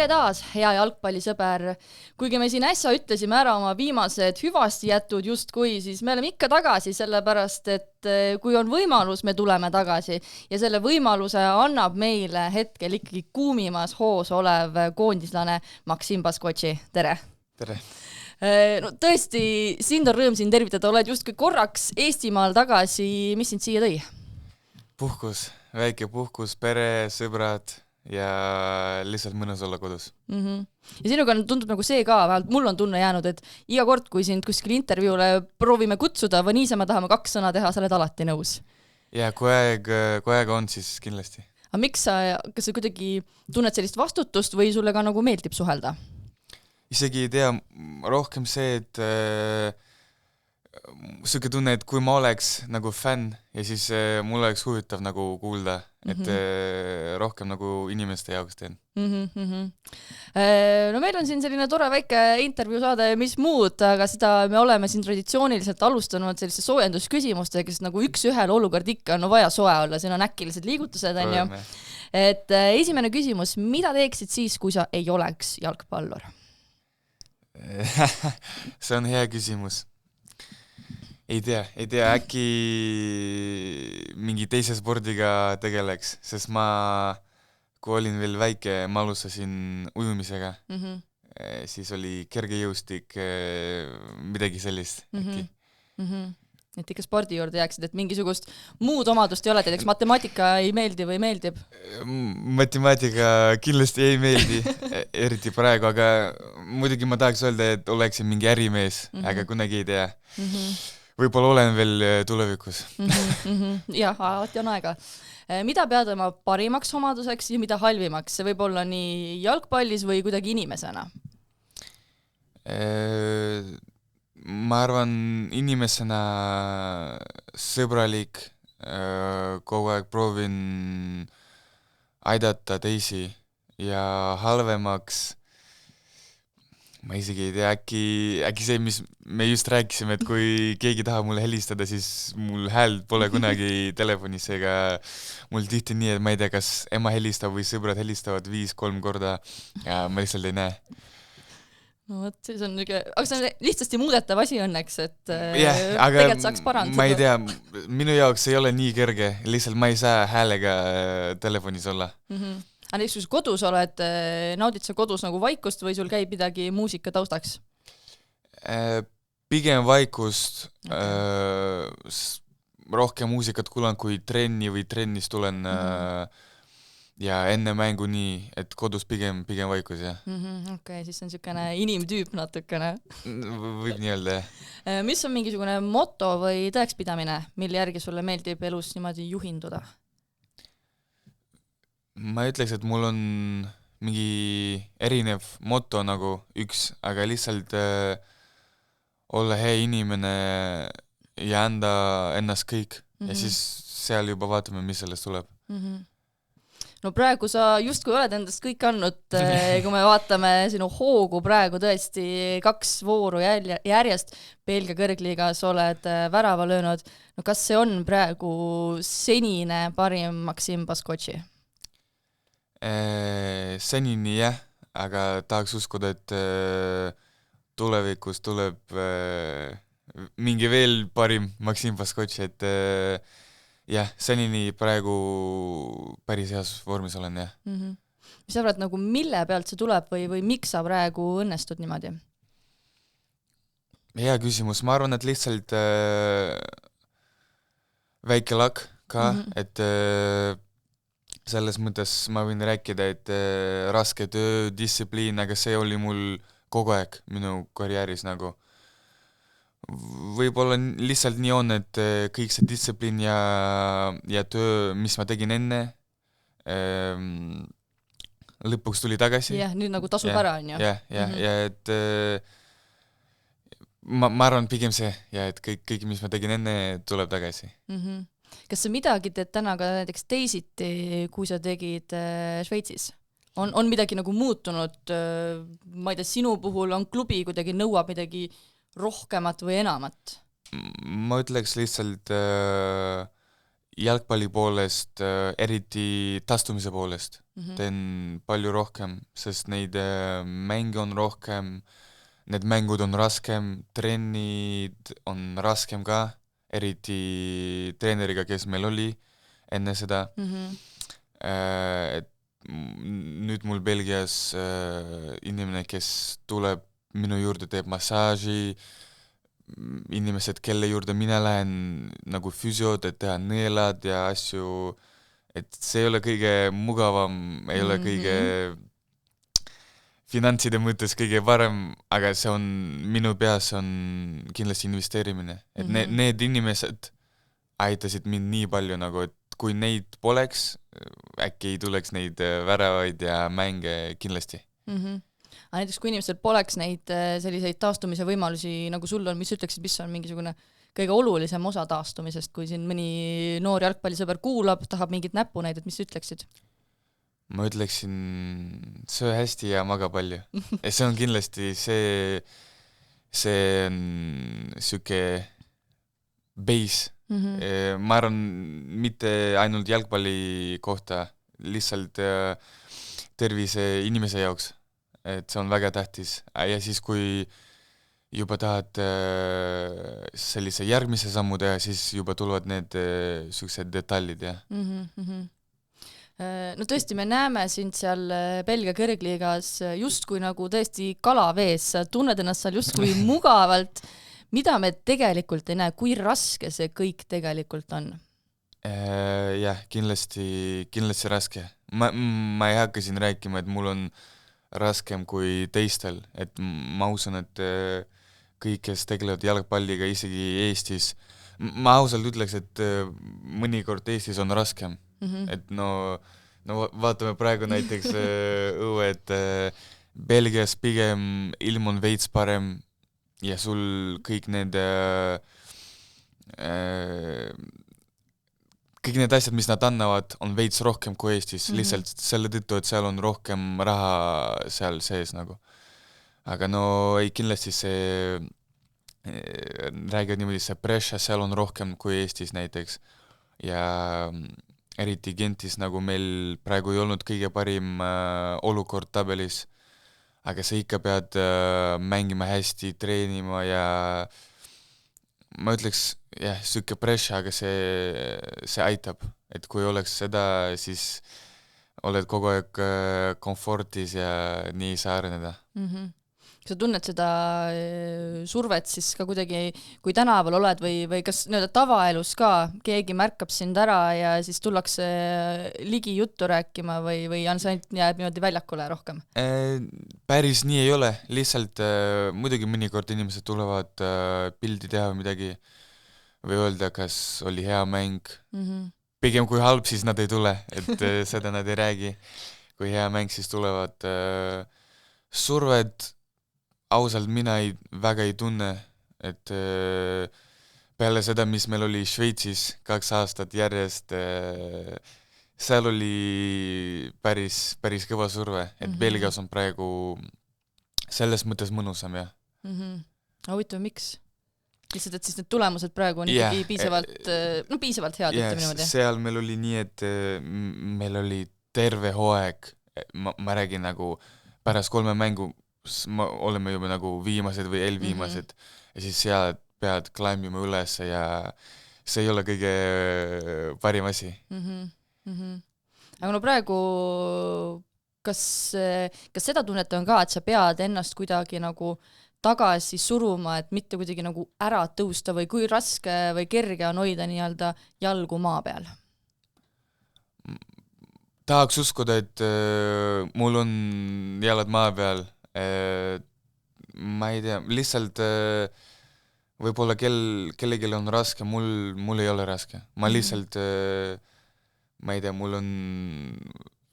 Tere taas, hea jalgpallisõber. Kuigi me siin äsja ütlesime ära oma viimased hüvasti jätud justkui, siis me oleme ikka tagasi, sellepärast et kui on võimalus, me tuleme tagasi. Ja selle võimaluse annab meile hetkel ikkagi kuumimas hoos olev koondislane Maksim Baskotši. Tere! Tere! No, tõesti, sind on rõõm siin tervitada, oled justkui korraks Eestimaal tagasi. Mis sind siia tõi? Puhkus, väike puhkus, pere, sõbrad ja lihtsalt mõnus olla kodus. Ja sinuga tundub nagu see ka, vähemalt mul on tunne jäänud, et iga kord, kui sind kuskil intervjuule proovime kutsuda või niisama tahame 2 sõna teha, sa oled alati nõus. Ja kui aeg on, siis kindlasti. Aga miks kas sa kuidagi tunned sellist vastutust või sulle ka nagu meeldib suhelda? Isegi ei tea, rohkem see, et suke tunne, et kui ma oleks nagu fänn ja siis mul oleks huvitav nagu kuulda, et rohkem nagu inimeste jaoks teen. No meil on siin selline tore väike intervjuu saade, mis muud, aga seda me oleme siin traditsiooniliselt alustanud selliste soojendusküsimustega, sest nagu üks-ühel olukord ikka on vaja soe olla, siin on äkilised liigutused, on ju. Et esimene küsimus, mida teeksid siis, kui sa ei oleks jalgpallur? See on hea küsimus. Ei tea, äkki mingi teise spordiga tegeleks, sest kui olin veel väike, ma alustasin ujumisega, siis oli kergejõustik, midagi sellist. Et ikka spordi juurde jääksid, et mingisugust muud omadust ei ole, teadeks matemaatika ei meeldi või meeldib? Matemaatika kindlasti ei meeldi, eriti praegu, aga muidugi ma tahaks öelda, et oleksin mingi ärimees, aga kunagi ei tea. Võib-olla olen veel tulevikus. Jah, alati on aega. Mida pead oma parimaks omaduseks ja mida halvimaks? See võib olla nii jalgpallis või kuidagi inimesena? Ma arvan, inimesena sõbralik, kogu aeg proovin aidata teisi ja halvemaks ma isegi ei tea, äkki see, mis me just rääkisime, et kui keegi tahab mulle helistada, siis mul hääl pole kunagi telefonis, ega mul tihti nii, et ma ei tea, kas ema helistab või sõbrad helistavad 5-3 korda ja ma lihtsalt ei näe. No võt, siis on niisugune, aga see on lihtsasti muudetav asi õnneks, et tegelikult saaks parandada. Ma ei tea, minu jaoks ei ole nii kerge, lihtsalt ma ei saa häälega telefonis olla. Aga näiteks, kui sa kodus oled, naudid sa kodus nagu vaikust või sul käib midagi muusika taustaks? Pigem vaikust, rohkem muusikat kuulan kui trenni või trennis tulen ja enne mängu nii, et kodus pigem vaikus, jah. Okei, siis on niisugune inimtüüp natukene. Võib nii öelda, jah. Mis on mingisugune moto või tõekspidamine, mille järgi sulle meeldib elus niimoodi juhinduda? Ma ütleks, et mul on mingi erinev moto nagu üks, aga lihtsalt olla hea inimene ja anda ennast kõik ja siis seal juba vaatame, mis sellest tuleb. No praegu sa justkui oled endast kõik andnud, kui me vaatame sinu hoogu praegu tõesti 2 vooru järjest Belgia kõrgliigas oled värava löönud. No kas see on praegu senine parim Maksim Baskotši? Senini jah, aga tahaks uskuda, et tulevikus tuleb mingi veel parim Maksim Baskotši, et jah, senini praegu päris heas vormis olen, jah. Mis sa arvad, nagu mille pealt see tuleb või miks sa praegu õnnestud niimoodi? Hea küsimus, ma arvan, et lihtsalt väike lakk ka, et selles mõttes ma võin rääkida, et raske töö, distsipliin, aga see oli mul kogu aeg minu karjääris nagu. Võib-olla lihtsalt nii on, et kõik see distsipliin ja töö, mis ma tegin enne, lõpuks tuli tagasi. Jah, nüüd nagu tasub ära, on ju. Ja et ma arvan pigem see, ja et kõik, mis ma tegin enne, tuleb tagasi. Kas sa midagi teed täna ka näiteks teisiti, kui sa tegid Šveitsis? On midagi nagu muutunud, ma ei tea, sinu puhul on klubi kuidagi nõuab midagi rohkemat või enamat? Ma ütleks lihtsalt jalgpalli poolest, eriti tastumise poolest teen palju rohkem, sest neid mänge on rohkem, need mängud on raskem, trennid on raskem ka, eriti treeneriga, kes meil oli enne seda. Et nüüd mul Belgias inimene, kes tuleb minu juurde, teeb massaaži, inimesed, kelle juurde mina lähen nagu füsiod, et teha nõelad ja asju, et see ei ole kõige mugavam, ei ole kõige finantside mõttes kõige parem, aga see on minu peas on kindlasti investeerimine, et need inimesed aitasid mind nii palju nagu, et kui neid poleks, äkki ei tuleks neid väravaid ja mänge kindlasti. Aga näiteks kui inimestel poleks neid selliseid taastumise võimalusi nagu sul on, mis ütleksid, mis on mingisugune kõige olulisem osa taastumisest, kui siin mõni noor jalgpallisõber kuulab, tahab mingit näpunäidet, mis ütleksid? Ma ütleksin, söö hästi ja maga palju. See on kindlasti see on siuke base. Ma arvan, mitte ainult jalgpalli kohta, lihtsalt tervise inimese jaoks. Et see on väga tähtis. Ja siis, kui juba tahad sellise järgmise sammu teha, siis juba tulevad need sellised detailid, jah. No tõesti, me näeme sind seal Belgia kõrgliigas justkui nagu tõesti kalavees, sa tunned ennast seal justkui mugavalt. Mida me tegelikult ei näe, kui raske see kõik tegelikult on? Jah, kindlasti raske. Ma ei hakka siin rääkima, et mul on raskem kui teistel, et ma usun, et kõik, kes tegelevad jalgpalliga isegi Eestis, ma ausalt ütleks, et mõnikord Eestis on raskem, et no vaatame praegu näiteks õued Belgias pigem ilm on veits parem ja sul kõik need asjad, mis nad annavad, on veits rohkem kui Eestis, lihtsalt selle tõttu, et seal on rohkem raha seal sees nagu. Aga no ei, kindlasti see räägivad niimoodi, see pressure seal on rohkem kui Eestis näiteks ja eriti Gentis nagu meil praegu ei olnud kõige parim olukord tabelis, aga sa ikka pead mängima hästi, treenima ja ma ütleks, jah, süke pressure, aga see aitab, et kui oleks seda, siis oled kogu aeg komfortis ja nii ei saa areneda. Kas sa tunned seda survet siis ka kuidagi, kui tänaval oled või kas tavaelus ka keegi märkab sind ära ja siis tullakse ligi juttu rääkima või on see ainult jääb niimoodi väljakule rohkem? Päris nii ei ole, lihtsalt muidugi mõnikord inimesed tulevad pildi teha midagi või öelda, kas oli hea mäng. Pigem kui halb, siis nad ei tule, et seda nad ei räägi. Kui hea mäng, siis tulevad surved. Ausalt mina väga ei tunne, et peale seda, mis meil oli Šveitsis 2 aastat järjest, seal oli päris kõva surve, et Belgias on praegu selles mõttes mõnusam, jah. Huvitav, miks? Lihtsalt, et siis need tulemused praegu on ikkagi piisavalt head, ütleme niimoodi. Seal meil oli nii, et meil oli terve hooaeg, ma räägin nagu pärast 3 mängu, oleme juba nagu viimased või eelviimased ja siis seal pead klimbima üles ja see ei ole kõige parim asi. Aga no praegu kas seda tunneta on ka, et sa pead ennast kuidagi nagu tagasi suruma, et mitte kuidagi nagu ära tõusta või kui raske või kerge on hoida nii-öelda jalgu maa peal? Tahaks uskuda, et mul on jalad maa peal. Ma ei tea, lihtsalt võib-olla kellelgi on raske, mul ei ole raske. Ma lihtsalt, ma ei tea, mul on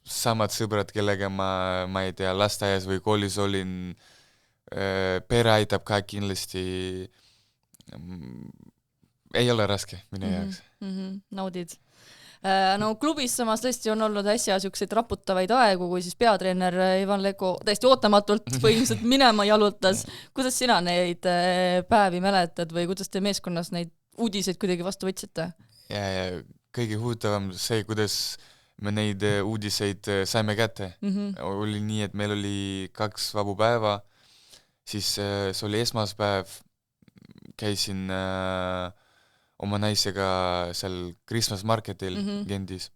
samad sõbrad, kellega ma ei tea, lasteaias või koolis olin, pere aitab ka kindlasti, ei ole raske minu jaoks. Naudid. No klubis samas tõesti on olnud äsja siukseid raputavaid aegu, kui siis peatreener Ivan Leko täiesti ootamatult põhimõtteliselt minema jalutas. Kuidas sina neid päevi mäletad või kuidas te meeskonnas neid uudiseid kuidagi vastu võtsite? Ja kõige huvitavam see, kuidas me neid uudiseid saime kätte. Oli nii, et meil oli 2 vabu päeva, siis see oli esmaspäev, käisin oma naisega seal Christmas marketil Gendis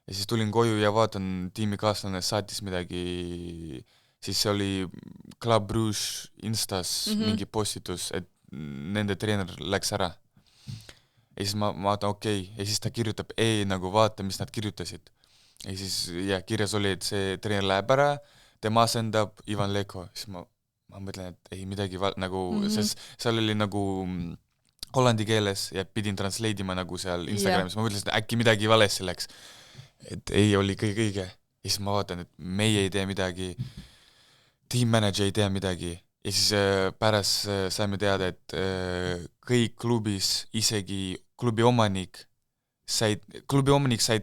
ja siis tulin koju ja vaatan, tiimikaaslane saatis midagi, siis see oli Club Rouge Instas mingi postitus, et nende treener läks ära. Ja siis ma vaatan, okei. Ja siis ta kirjutab, nagu vaata, mis nad kirjutasid. Ja siis kirjas oli, et see treener läheb ära, tema asendab Ivan Leko. Siis ma mõtlen, et ei midagi nagu, sest seal oli nagu hollandi keeles ja pidin translate ima nagu seal Instagramis. Ma mõtlesin, et äkki midagi valesti läks. Et ei oli kõik õige. Ja siis ma vaatan, et meie ei tea midagi, team manager ei tea midagi. Ja siis pärast saime teada, et kõik klubis, isegi klubi omanik sai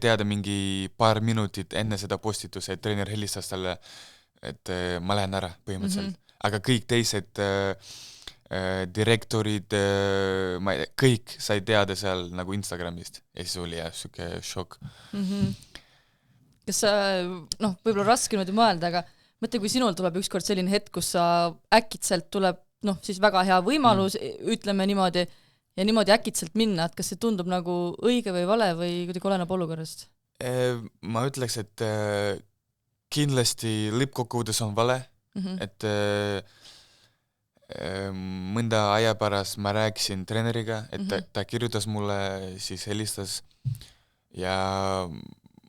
teada mingi paar minutit enne seda postituse, et treener helistas talle, et ma lähen ära põhimõtteliselt. Aga kõik teised direktorid, kõik sai teada seal nagu Instagramist. Ja siis oli süke šok. Kas sa, võib-olla raske nüüd mõelda, aga mõtle, kui sinul tuleb ükskord selline hetk, kus sa äkitselt tuleb, siis väga hea võimalus, ütleme niimoodi, ja niimoodi äkitselt minna, et kas see tundub nagu õige või vale või kuidagi oleneb olukorrast? Ma ütleks, et kindlasti lõppkokkuvõttes on vale, et mõnda aja pärast ma rääkisin treeneriga, et ta kirjutas mulle, siis helistas ja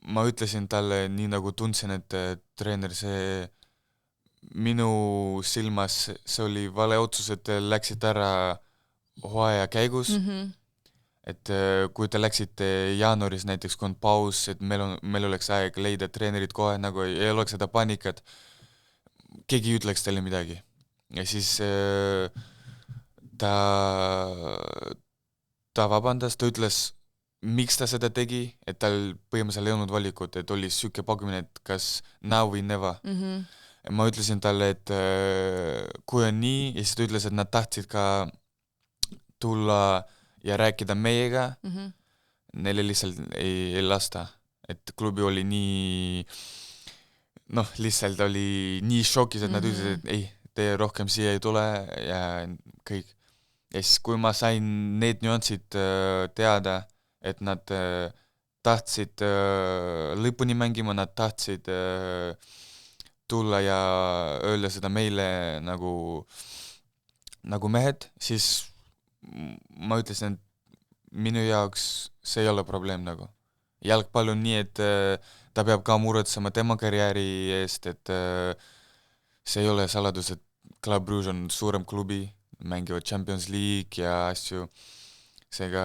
ma ütlesin talle nii nagu tundsin, et treener, see minu silmas see oli vale otsus, et läksid ära hooaja käigus, et kui te läksite jaanuaris näiteks, kui on paus, et meil oleks aeg leida treenerid kohe, nagu ei oleks seda paanikat, keegi ei ütleks teile midagi. Ja siis ta vabandas, ta ütles, miks ta seda tegi, et tal põhimõtteliselt ei olnud valikut, et oli süke pakkumine, et kas now või never. Ma ütlesin talle, et kui on nii, ja siis ta ütles, et nad tahtsid ka tulla ja rääkida meiega, neile lihtsalt ei lasta, et klubi oli nii, lihtsalt oli nii šokis, et nad ütlesid, et ei, te rohkem siia ei tule ja kõik. Ja siis kui ma sain need nüansid teada, et nad tahtsid lõpuni mängima, nad tahtsid tulla ja öelda seda meile nagu mehed, siis ma ütlesin, et minu jaoks see ei ole probleem nagu. Jalgpall on nii, et ta peab ka muretsema tema karjääri eest, et see ei ole saladus, et Club Rouge on suurem klubi, mängivad Champions League ja asju. Seega,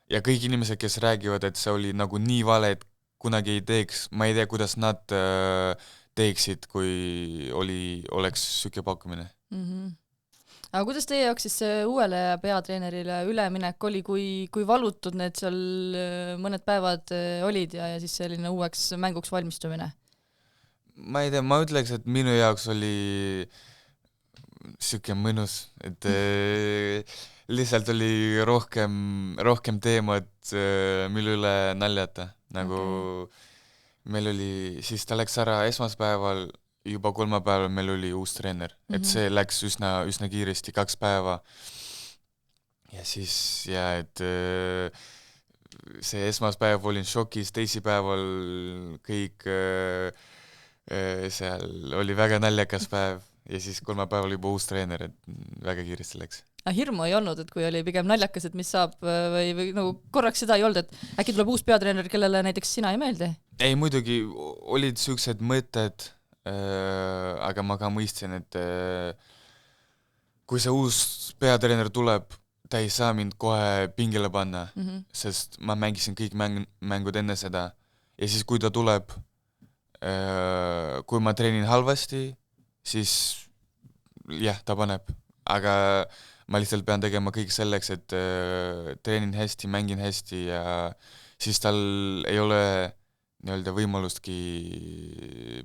ja kõik inimesed, kes räägivad, et see oli nagu nii vale, et kunagi ei teeks, ma ei tea, kuidas nad teeksid, kui oleks süke pakkumine. Aga kuidas teie jaoks siis uuele peatreenerile üleminek oli, kui valutud need seal mõned päevad olid ja siis selline uueks mänguks valmistumine? Ma ei tea, ma ütleks, et minu jaoks oli süke mõnus, et lihtsalt oli rohkem teemad, mille üle naljata. Nagu meil oli, siis ta läks ära esmaspäeval, juba kolmapäeval meil oli uus treener, et see läks üsna kiiresti, 2 päeva. Ja siis, et see esmaspäev olin šokis, teisipäeval kõik seal oli väga naljakas päev ja siis kolmapäeval juba uus treener, et väga kiiresti läks. Hirmu ei olnud, et kui oli pigem naljakas, et mis saab või nagu korraks seda ei olnud, et äkki tuleb uus peatreener, kellele näiteks sina ei meeldi? Ei, muidugi olid sellised mõtted, aga ma ka mõistsin, et kui see uus peatreener tuleb, ta ei saa mind kohe pingile panna, sest ma mängisin kõik mängud enne seda ja siis kui ta tuleb, kui ma treenin halvasti, siis jah, ta paneb, aga ma lihtsalt pean tegema kõik selleks, et treenin hästi, mängin hästi ja siis tal ei ole nii-öelda võimalustki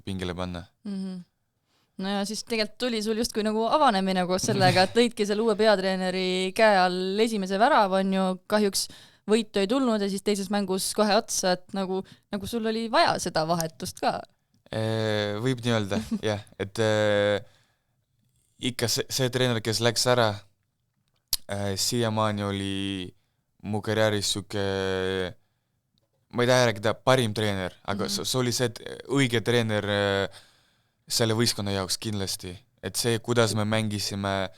pingile panna. No ja siis tegelikult tuli sul justkui nagu avanemine koos sellega, et lõidki selle uue peatreeneri käe all esimese värav, on ju, kahjuks võitu ei tulnud ja siis teises mängus kohe otsa, et nagu sul oli vaja seda vahetust ka. Võib nii öelda, jah, et ikka see treener, kes läks ära, siiamaani oli mu karjääris siuke, ma ei taha rääkida parim treener, aga see oli see õige treener selle võistkonna jaoks kindlasti, et see, kuidas me mängisime,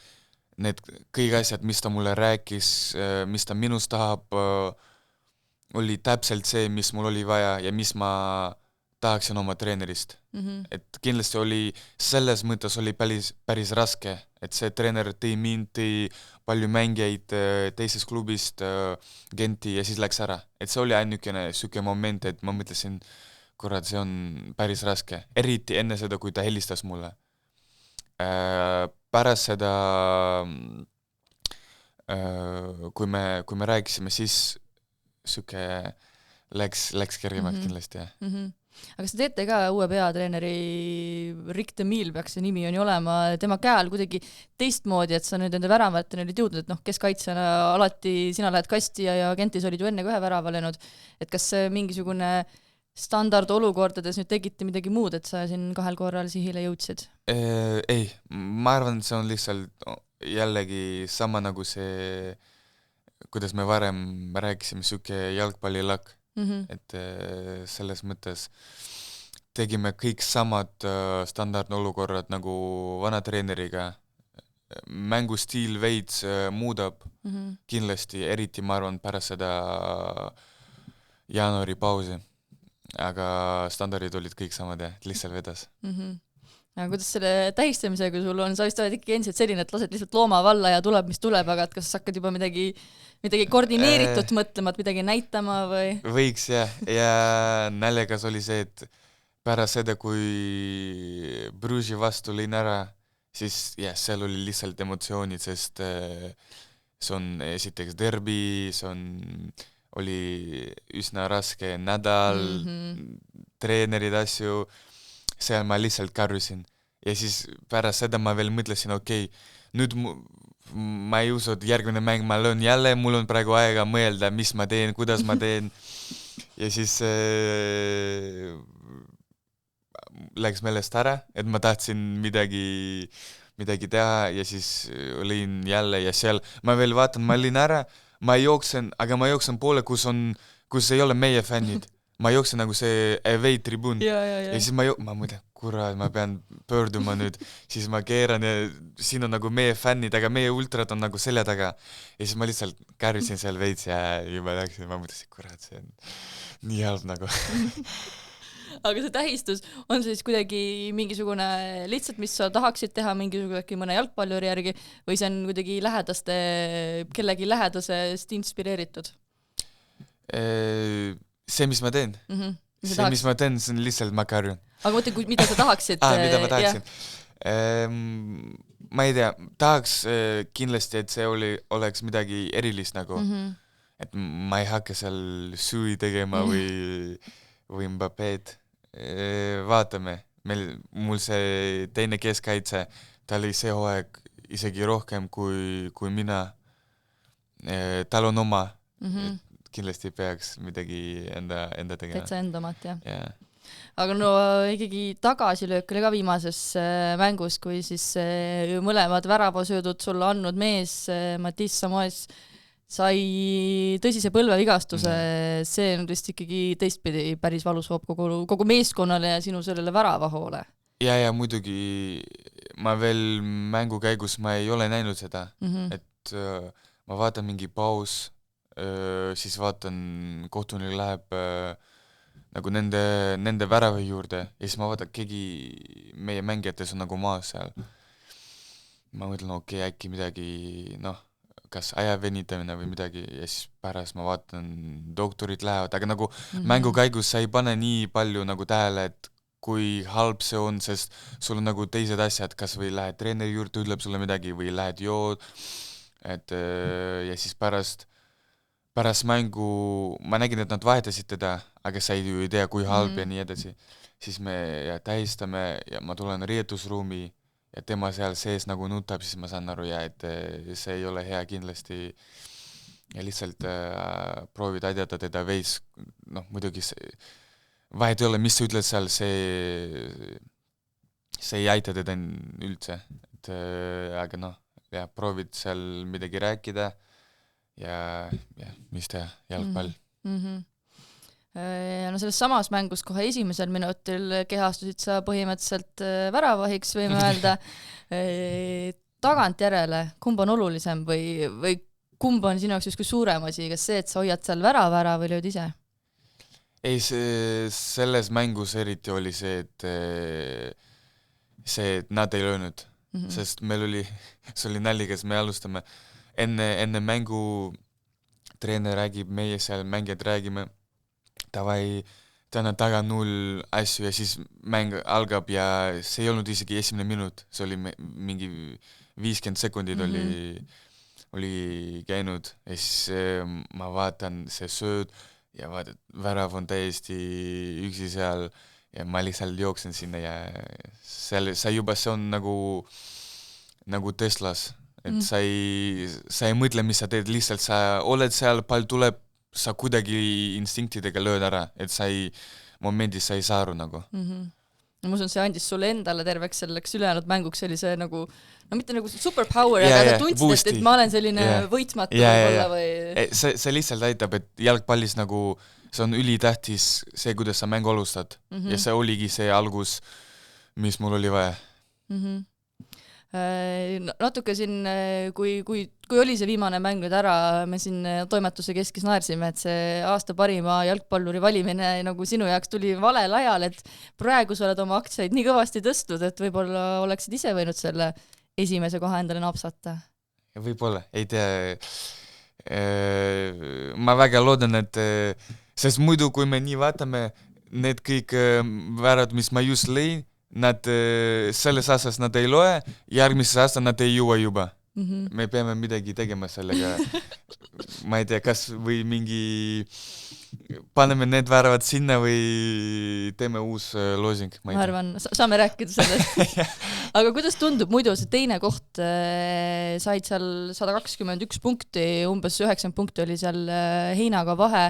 need kõik asjad, mis ta mulle rääkis, mis ta minust tahab, oli täpselt see, mis mul oli vaja ja mis ma tahaksin oma treenerist. Et kindlasti oli, selles mõttes oli päris raske, et see treener tõi mind, tõi palju mängijaid teisest klubist Genti ja siis läks ära. Et see oli ainukene süke moment, et ma mõtlesin, kurat, see on päris raske. Eriti enne seda, kui ta helistas mulle. Pärast seda, kui me rääkisime, siis süke läks kergemaks kindlasti, jah. Aga kas te teete ka uue peatreeneri, Rick Demil peaks see nimi on ju olema, tema käe all kuidagi teistmoodi, et sa nüüd enda väravateni olid jõudnud, et keskkaitsjana alati sina lähed kasti ja Gentis olid ju enne ka ühe värava löönud, et kas mingisugune standard olukordades nüüd tegite midagi muud, et sa siin 2 korral sihile jõudsid? Ei, ma arvan, see on lihtsalt jällegi sama nagu see, kuidas me varem rääkisime, süke jalgpallilakk. Et selles mõttes tegime kõik samad standardolukorrad nagu vana treeneriga. Mängustiil veits muudab kindlasti, eriti ma arvan pärast seda jaanuari pausi. Aga standardid olid kõik samad ja lihtsalt vedas. Aga kuidas selle tähistamisega sul on, sa vist oled ikkagi endiselt selline, et lased lihtsalt looma valla ja tuleb, mis tuleb, aga et kas sa hakkad juba midagi koordineeritud mõtlema, et midagi näitama või? Võiks jah, ja näljakas oli see, et pärast seda, kui Bruži vastu lõin ära, siis jah, seal oli lihtsalt emotsioonid, sest see on esiteks derbi, oli üsna raske nädal, treenerid asju, seal ma lihtsalt karjusin. Ja siis pärast seda ma veel mõtlesin, okei, nüüd ma ei usu, et järgmine mäng ma löön jälle, mul on praegu aega mõelda, mis ma teen, kuidas ma teen. Ja siis läks meelest ära, et ma tahtsin midagi teha ja siis lõin jälle ja seal ma veel vaatan, ma lõin ära, ma jooksen poole, kus ei ole meie fännid. Ma jooksen nagu see away tribuun ja siis ma mõtlen, kurat, ma pean pöörduma nüüd, siis ma keeran ja siin on nagu meie fännid, aga meie ultrad on nagu selja taga ja siis ma lihtsalt kärvisin seal veits ja juba läksin, ma mõtlesin, kurat, see on nii halb nagu. Aga see tähistus on siis kuidagi mingisugune lihtsalt, mis sa tahaksid teha mingisugune mõne jalgpalluri järgi või see on kuidagi kellegi lähedasest inspireeritud? See, mis ma teen. See, mis ma teen, see on lihtsalt ma karjun. Aga mõtle, mida sa tahaksid? Mida ma tahaksin? Ma ei tea, tahaks kindlasti, et see oleks midagi erilist nagu. Et ma ei hakka seal Sui tegema või Mbapped. Vaatame. Mul see teine keskkaitse, ta oli see hooaeg isegi rohkem kui mina. Tal on oma. Kindlasti peaks midagi enda tegema. Täitsa endamat, jah. Yeah. Aga no ikkagi tagasilöök oli ka viimases mängus, kui siis mõlemad väravasöödud sulle andnud mees, Matis Samoes, sai tõsise põlvevigastuse. See on vist ikkagi teistpidi päris valus hoop kogu meeskonnale ja sinu sellele väravahoole. Ja muidugi ma veel mängu käigus ma ei ole näinud seda, et ma vaatan mingi paus, siis vaatan, kohtunik läheb nagu nende värava juurde ja siis ma vaatan, keegi meie mängijates on nagu maas seal. Ma mõtlen, okei, äkki midagi, kas aja venitamine või midagi ja siis pärast ma vaatan, doktorid lähevad, aga nagu mängu käigus sa ei pane nii palju nagu tähele, et kui halb see on, sest sul on nagu teised asjad, kas või lähed treeneri juurde, ütleb sulle midagi või lähed jood, et ja siis pärast mängu ma nägin, et nad vahetasid teda, aga sa ei tea, kui halb ja nii edasi. Siis me tähistame ja ma tulen riietusruumi ja tema seal sees nagu nutab, siis ma saan aru, et see ei ole hea kindlasti. ja lihtsalt proovid aidata teda veits, noh muidugi vahet ei ole, mis sa ütled seal, see ei aita teda üldse, et aga noh, jah, proovid seal midagi rääkida ja mis teha, jalgpall. Ja no selles samas mängus kohe esimesel minutil kehastusid sa põhimõtteliselt väravahiks, võime öelda. Tagantjärele, kumb on olulisem või kumb on sinu jaoks justkui suurem asi, kas see, et sa hoiad seal värava ära või lööd ise? Ei, selles mängus eriti oli see, et nad ei löönud, sest meil oli, see oli nallikas, me alustame enne mängu, treener räägib, meie seal mängijad räägime, davai, täna taga 0 asju ja siis mäng algab ja see ei olnud isegi esimene minut, see oli mingi 50 sekundit oli käinud ja siis ma vaatan see sööd ja vaatad, värav on täiesti üksi seal ja ma lihtsalt jooksen sinna ja seal, see on nagu Teslas, et sa ei mõtle, mis sa teed, lihtsalt sa oled seal, pall tuleb, sa kuidagi instinktidega lööd ära, et momendis sa ei saa aru nagu. Ma usun, see andis sulle endale terveks selleks ülejäänud mänguks sellise nagu, no mitte nagu superpower, aga sa tundsid, et ma olen selline võitmatu võib-olla või... See lihtsalt aitab, et jalgpallis nagu see on ülitähtis see, kuidas sa mängu alustad ja see oligi see algus, mis mul oli vaja. Natuke siin, kui oli see viimane mäng nüüd ära, me siin toimetuse keskis naersime, et see aasta parima jalgpalluri valimine nagu sinu jaoks tuli valel ajal, et praegu sa oled oma aktsiaid nii kõvasti tõstnud, et võib-olla oleksid ise võinud selle esimese koha endale napsata. Võib-olla, ei tea. Ma väga loodan, et sest muidu, kui me nii vaatame, need kõik värad, mis ma just lõin, nad selles aastas nad ei loe, järgmises aastas nad ei jõua juba. Me peame midagi tegema sellega. Ma ei tea, kas või mingi paneme need väravad sinna või teeme uus loosing. Ma arvan, saame rääkida sellest. Aga kuidas tundub, muidu see teine koht, said seal 121 punkti, umbes 90 punkti oli seal Heinaga vahe.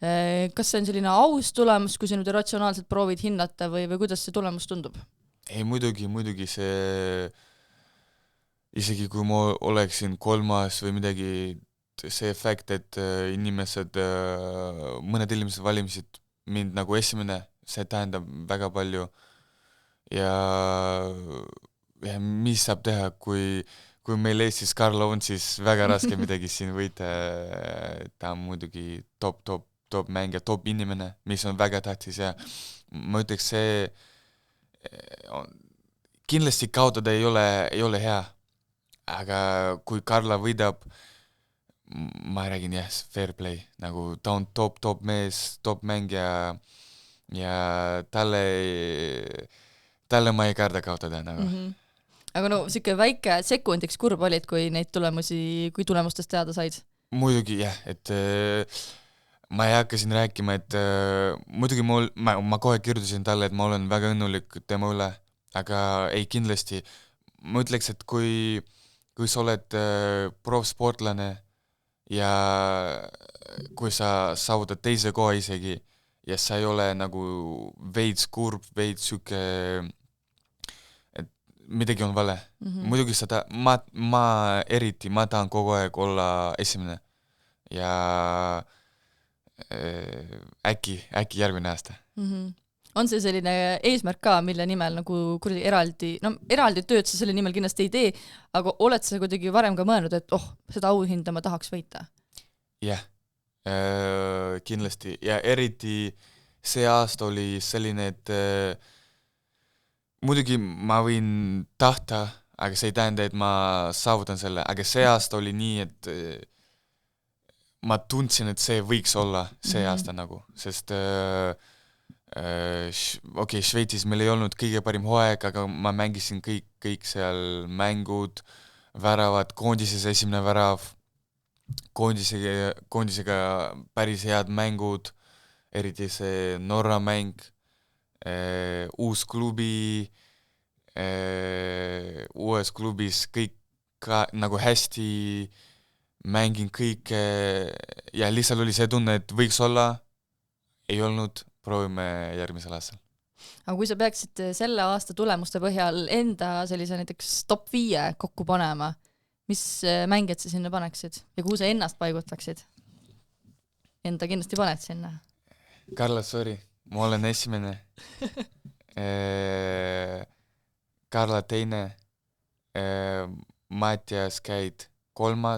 Kas see on selline aus tulemus, kui sa nüüd ratsionaalselt proovid hinnata või kuidas see tulemus tundub? Ei, muidugi see, isegi kui ma oleksin 3. või midagi, see efekt, et mõned inimesed valimised mind nagu esimene, see tähendab väga palju ja mis saab teha, kui meil Eestis Karlo on, siis väga raske midagi siin võita, ta on muidugi top mängija, top inimene, mis on väga tähtis ja ma ütleks, see kindlasti kaotada ei ole hea, aga kui Karla võidab, ma räägin fair play, nagu ta on top mees, top mängija ja talle ma ei karda kaotada nagu. Aga no siuke väike sekundiks kurb olid, kui tulemustest teada said? Muidugi et ma ei hakka siin rääkima, et muidugi ma kohe kirjutasin talle, et ma olen väga õnnulik tema üle, aga ei kindlasti, ma ütleks, et kui sa oled profsportlane ja kui sa saavutad teise koha isegi ja sa ei ole nagu veits kurb, veits süke, et midagi on vale. Muidugi ma tahan kogu aeg olla esimene ja äkki järgmine aasta. On see selline eesmärk ka, mille nimel nagu eraldi tööd sa selle nimel kindlasti ei tee, aga oled sa kuidagi varem ka mõelnud, et seda auhinda ma tahaks võita? Jah, kindlasti ja eriti see aasta oli selline, et muidugi ma võin tahta, aga see ei tähenda, et ma saavutan selle, aga see aasta oli nii, et ma tundsin, et see võiks olla see aasta nagu, sest Šveitsis meil ei olnud kõige parim hooaeg, aga ma mängisin kõik seal mängud, väravad, koondises esimene värav, koondisega päris head mängud, eriti see Norra mäng, uus klubi, uues klubis kõik ka nagu hästi mängin kõike ja lihtsalt oli see tunne, et võiks olla, ei olnud, proovime järgmisel aastal. Aga kui sa peaksid selle aasta tulemuste põhjal enda sellise näiteks top 5 kokku panema, mis mängijad sa sinna paneksid ja kuhu sa ennast paigutaksid? Enda kindlasti paned sinna. Carlos, sorry, ma olen esimene. Karla teine, Mattias käid 3.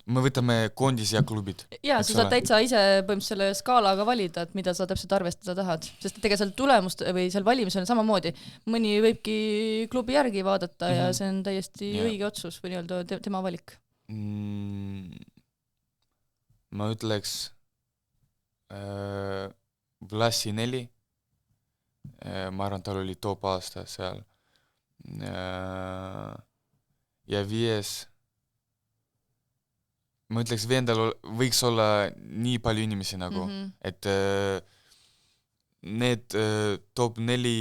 Me võtame koondis ja klubid. Jaa, sa saad täitsa ise põhimõtteliselt selle skaalaga valida, et mida sa täpselt arvestada tahad. Sest tegelikult seal tulemust või seal valimisel on samamoodi. Mõni võibki klubi järgi vaadata ja see on täiesti õige otsus või nii-öelda tema valik. Ma ütleks Vlassi 4. Ma arvan, tal oli top aasta seal. Ja 5. Ma ütleks, Vendal võiks olla nii palju inimesi nagu, et need top 4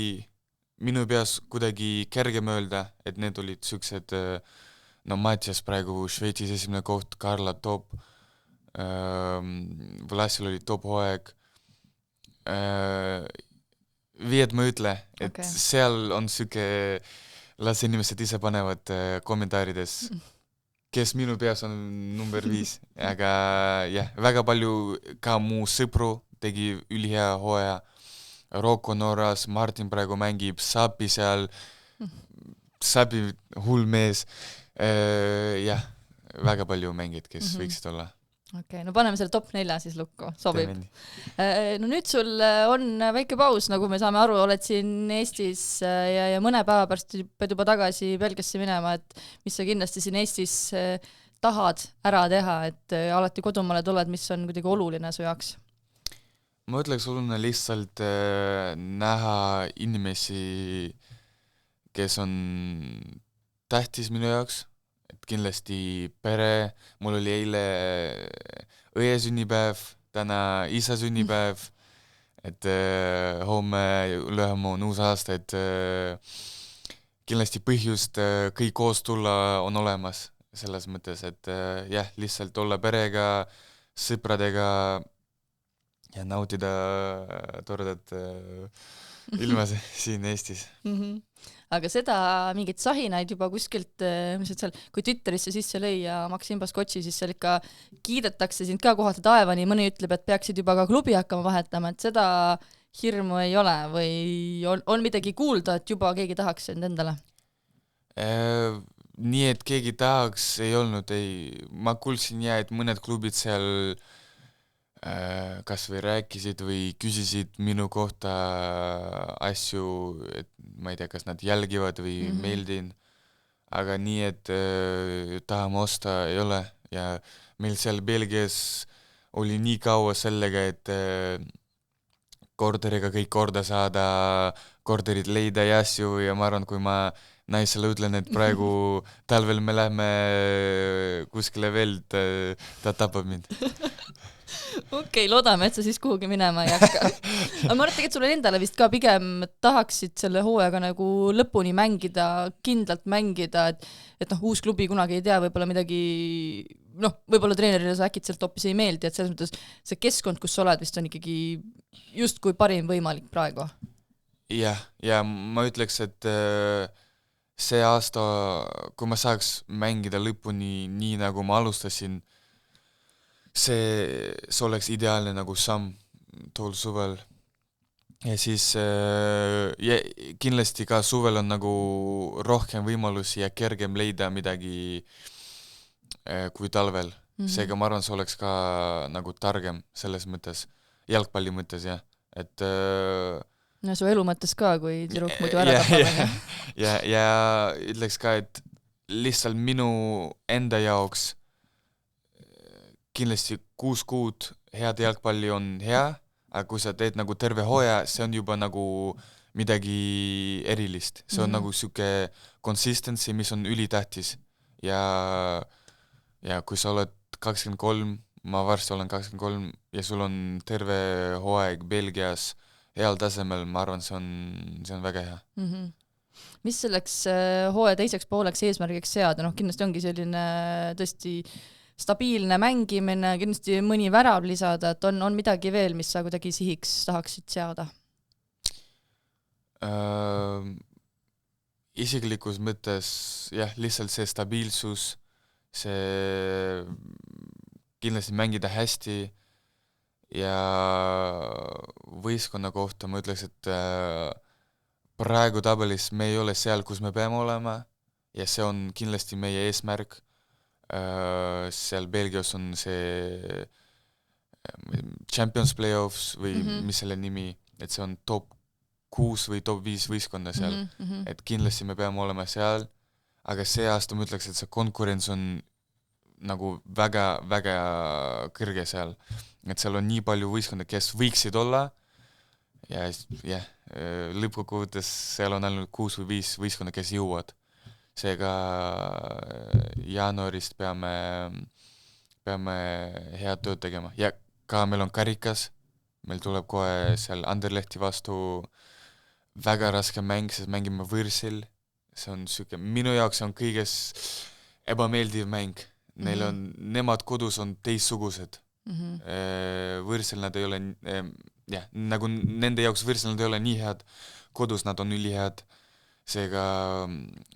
minu peas kuidagi kergem öelda, et need olid süksed, no Mattias praegu Šveitsis esimene koht, Karla top, Vlassil oli top hooaeg. 5 ma ütle, et seal on süke, las inimesed ise panevad kommentaarides, kes minu peas on number 5, aga jah, väga palju ka mu sõpru tegi ülihea hooaja. Rocco Norras, Martin praegu mängib, Sapi seal, Sapi hull mees, jah, väga palju mängid, kes võiksid olla. Okei, no paneme selle top 4 siis lukku, sobib. No nüüd sul on väike paus, nagu me saame aru, oled siin Eestis ja mõne päeva pärast pead juba tagasi Belgiasse minema, et mis sa kindlasti siin Eestis tahad ära teha, et alati kodumaale tuled, mis on kuidagi oluline su jaoks? Ma ütleks oluline lihtsalt näha inimesi, kes on tähtis minu jaoks, et kindlasti pere, mul oli eile õe sünnipäev, täna isa sünnipäev, et homme ülehomme on uus aasta, et kindlasti põhjust kõik koos tulla on olemas selles mõttes, et jah, lihtsalt olla perega, sõpradega ja nautida toredat ilma siin Eestis. Aga seda mingit sahinaid juba kuskilt, mis seal, kui Twitterisse sisse lõi ja Maksim Baskotši, siis seal ikka kiidetakse sind ka kohati taevani, mõni ütleb, et peaksid juba ka klubi hakkama vahetama, et seda hirmu ei ole või on midagi kuulda, et juba keegi tahaks sind endale? Nii, et keegi tahaks, ei olnud, ei. Ma kuulsin et mõned klubid seal kas või rääkisid või küsisid minu kohta asju, et ma ei tea, kas nad jälgivad või meeldin, aga nii, et tahame osta, ei ole. Ja meil seal Belgias oli nii kaua sellega, et korteriga kõik korda saada, korterid leida ja asju ja ma arvan, kui ma naisele ütlen, et praegu talvel me lähme kuskile veel, ta tapab mind. Okei, loodame, et sa siis kuhugi minema ei hakka. Aga ma arvan, et sulle endale vist ka pigem tahaksid selle hooajaga nagu lõpuni mängida, kindlalt mängida, et uus klubi kunagi ei tea, võib-olla midagi, võib-olla treenerile sa äkitselt hoopis ei meeldi, et selles mõttes see keskkond, kus sa oled, vist on ikkagi just kui parim võimalik praegu. Jah, ja ma ütleks, et see aasta, kui ma saaks mängida lõpuni nii, nagu ma alustasin, see oleks ideaalne nagu samm tool suvel. Ja siis kindlasti ka suvel on nagu rohkem võimalusi ja kergem leida midagi kui talvel. Seega ma arvan, see oleks ka nagu targem selles mõttes, jalgpalli mõttes, jah. Et no su elu mõttes ka, kui tüdruk muidu ära tapab. Ja ütleks ka, et lihtsalt minu enda jaoks kindlasti 6 kuud head jalgpalli on hea, aga kui sa teed nagu terve hooaja, see on juba nagu midagi erilist. See on nagu siuke consistency, mis on ülitähtis. Ja kui sa oled 23, ma varsti olen 23 ja sul on terve hooaeg Belgias heal tasemel, ma arvan, see on väga hea. mis selleks hooaja teiseks pooleks eesmärgiks seada, noh kindlasti ongi selline tõesti stabiilne mängimine, kindlasti mõni värav lisada, et on midagi veel, mis sa kuidagi sihiks tahaksid seada? Isiklikus mõttes jah, lihtsalt see stabiilsus, see kindlasti mängida hästi ja võistkonna kohta ma ütleks, et praegu tabelis me ei ole seal, kus me peame olema ja see on kindlasti meie eesmärk. Seal Belgias on see Champions Playoffs või mis selle nimi, et see on top 6 või top 5 võistkonda seal, et kindlasti me peame olema seal, aga see aasta ma ütleks, et see konkurents on nagu väga kõrge seal, et seal on nii palju võistkonda, kes võiksid olla ja jah, lõppkokkuvõttes seal on ainult 6 või 5 võistkonda, kes jõuavad. Seega jaanuarist peame head tööd tegema ja ka meil on karikas, meil tuleb kohe seal Anderlehti vastu väga raske mäng, sest mängime võõrsil, see on süke, minu jaoks on kõiges ebameeldiv mäng, neil on, nemad kodus on teissugused, võõrsil nad ei ole, jah, nagu nende jaoks võõrsil nad ei ole nii head, kodus nad on ülihead, seega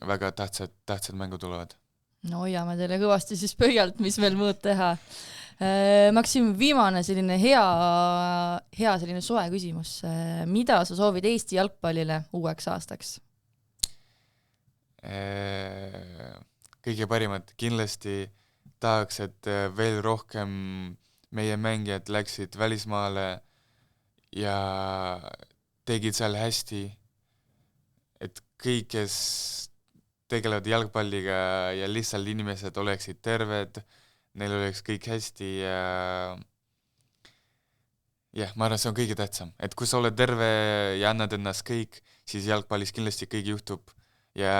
väga tähtsad mängu tulevad. No hoiame teile kõvasti siis pöialt, mis veel muud teha. Maksim, viimane selline hea selline soe küsimus. Mida sa soovid Eesti jalgpallile uueks aastaks? Kõige parimad. Kindlasti tahaks, et veel rohkem meie mängijad läksid välismaale ja tegid seal hästi, et kõik, kes tegelevad jalgpalliga ja lihtsalt inimesed oleksid terved, neil oleks kõik hästi ja jah, ma arvan, see on kõige tähtsam, et kui sa oled terve ja annad ennast kõik, siis jalgpallis kindlasti kõik juhtub ja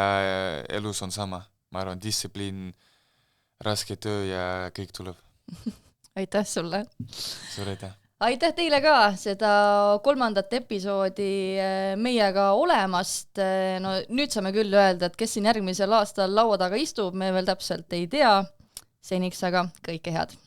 elus on sama, ma arvan, distsipliin, raske töö ja kõik tuleb. Aitäh sulle! Suur aitäh! Aitäh teile ka seda 3. episoodi meiega olemast. No nüüd saame küll öelda, et kes siin järgmisel aastal laua taga istub, me veel täpselt ei tea. Seniks aga kõike head!